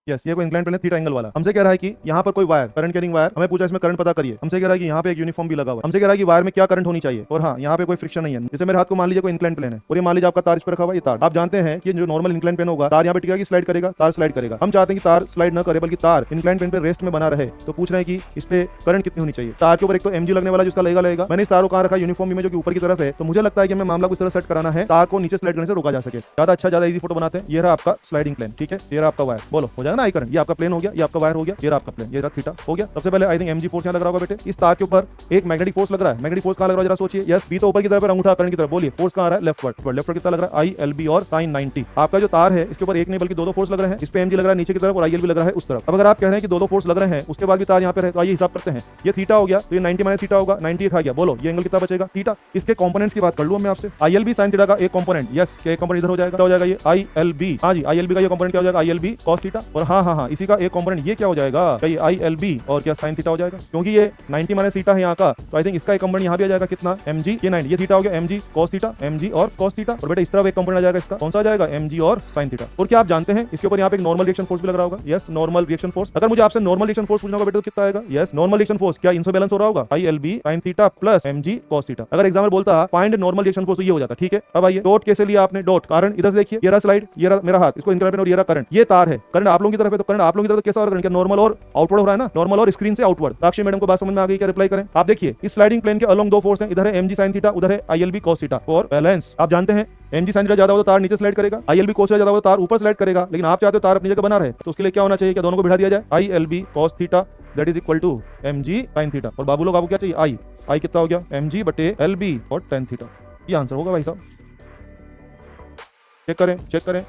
Yes, ये कोई incline plane है थीटा एंगल वाला। हमसे कह रहा है कि यहाँ पर कोई वायर, करंट कैरिंग वायर, हमें पूछा इसमें करंट पता करिए। हमसे कह रहा है कि यहाँ पे एक यूनिफॉर्म भी लगा हुआ है। हमसे कह रहा है कि वायर में क्या करंट होनी चाहिए, और हाँ यहाँ पे कोई फ्रिक्शन नहीं है। जैसे मेरे हाथ को मान लीजिए कोई इंक्लाइन प्लेन है और ये मान लीजिए आपका तार इस पर रखा हुआ, ये तार आप जानते हैं कि जो नॉर्मल इंक्लाइन प्लेन होगा, तार यहाँ पे टिकेगा, स्लाइड करेगा, तार स्लाइड करेगा। हम चाहते हैं कि तार स्लाइड न करे बल्कि तार इंक्लाइन प्लेन पे रेस्ट में बना रहे। तो पूछ रहे हैं कि इस पे करंट कितनी होनी चाहिए। तार के ऊपर एक तो mg लगने वाला जिसका लगेगा। मैंने इस तार को कहाँ रखा, यूनिफॉर्म में जो कि ऊपर की तरफ है। तो मुझे लगता है कि हमें मामला कुछ तरह सेट कराना है, तार को नीचे स्लाइड करने से रोका जा सके। ज्यादा अच्छा ज्यादा इजी फोटो बनाते हैं। ये रहा आपका स्लाइडिंग प्लेन, ठीक है, ये रहा आपका वायर। बोलो हो जाएगा ना आई करंट। ये आपका प्लेन हो गया, ये आपका वायर हो गया, ये रहा आपका प्लेन, ये रहा थीटा हो गया। सबसे पहले आई थिंक mg फोर्स यहाँ लग रहा होगा बेटे। इस तार के ऊपर एक मैग्नेटिक फोर्स लग रहा है। मैग्नेटिक फोर्स कहाँ लग रहा है जरा सोचिए। यस, बी तो ऊपर की तरफ है, अंगूठा करंट की तरफ। बोलिए फोर्स कहाँ आ रहा है, लेफ्ट वर्ड। लेफ्ट वर्ड कितना लग रहा है, ILB और sin 90। आपका जो तार है इसके ऊपर एक नहीं बल्कि दो फोर्स लग रहे हैं। इस पे mg लग रहा है नीचे की तरफ और ILB लग रहा है उस तरफ। अब अगर आप कह रहे हैं कि दो फोर्स लग रहे हैं उसके बाद भी तार यहाँ पे है, तो आइए हिसाब करते हैं। ये थीटा हो गया, तो ये 90 माइनस थीटा होगा, 90 खा गया। बोलो ये एंगल कितना बचेगा, थीटा। इसके कंपोनेंट्स की बात कर लूं मैं आपसे। ILB sin थीटा का एक कंपोनेंट, यस, क्या एक कंपोनेंट इधर हो जाएगा, क्या हो जाएगा ये ILB। हाँ जी, ILB का ये कंपोनेंट क्या हो जाएगा, ILB cos थीटा। और हाँ इसी का एक कंपोनेंट ये क्या हो जाएगा, क्या ये ILB और क्या sin थीटा हो जाएगा, क्योंकि ये 90 माइनस थीटा है यहाँ का। तो आई थिंक इसका एक कंपोनेंट यहाँ भी आ जाएगा कितना, mg। ये 90, ये थीटा हो गया, mg cos थीटा, mg और cos थीटा। और बेटा इस तरफ एक कंपोनेंट आ जाएगा इसका, कौन सा आ जाएगा, mg और sin थीटा। और क्या आप जानते हैं इसके ऊपर यहाँ पे एक नॉर्मल रिएक्शन फोर्स भी लग रहा होगा। Yes, normal reaction force. अगर मुझे आपसे नॉर्मल रिएक्शन फोर्स पूछना होगा बेटा तो कितना आएगा। यस, नॉर्मल रिएक्शन फोर्स क्या इनसे बैलेंस हो रहा होगा, ILB sin theta plus mg cos theta. अगर एग्जाम्पल बोलता फाइंड नॉर्मल रिएक्शन फोर्स तो ये हो जाता, ठीक है। अब आइए डॉट कैसे लिया आपने, डॉट कारण इधर से देखिए, ये रहा स्लाइड, ये रहा मेरा हाथ, इसको इंक्लाइन और ये रहा करंट, ये तार है। करंट आप लोगों की तरफ है, तो करंट आप लोगों की तरफ कैसा हो रहा है, करंट नॉर्मल और आउटवर्ड हो रहा है ना, नॉर्मल और स्क्रीन से आउटवर्ड। साक्षी मैडम को बात समझ में आ गई, क्या रिप्लाई करें। आप देखिए इस स्लाइडिंग प्लेन के अलोंग दो फोर्स हैं, इधर है mg sin थीटा, उधर है ILB cos थीटा। और बैलेंस आप जानते हैं mg sin थीटा ज्यादा हो तो तार नीचे स्लाइड करेगा, ILB cos थीटा ज्यादा हो तो तार ऊपर स्लाइड करेगा। लेकिन आप चाहते हो तार अपनी जगह बना रहे, तो उसके लिए क्या होना चाहिए, क्या दोनों को बिठा दिया जाए, ILB cos theta that is equal to mg sin theta. और बाबू लोग आपको क्या चाहिए, I कितना हो गया, mg बटे LB और tan थीटा। ये आंसर होगा भाई साहब, चेक करें।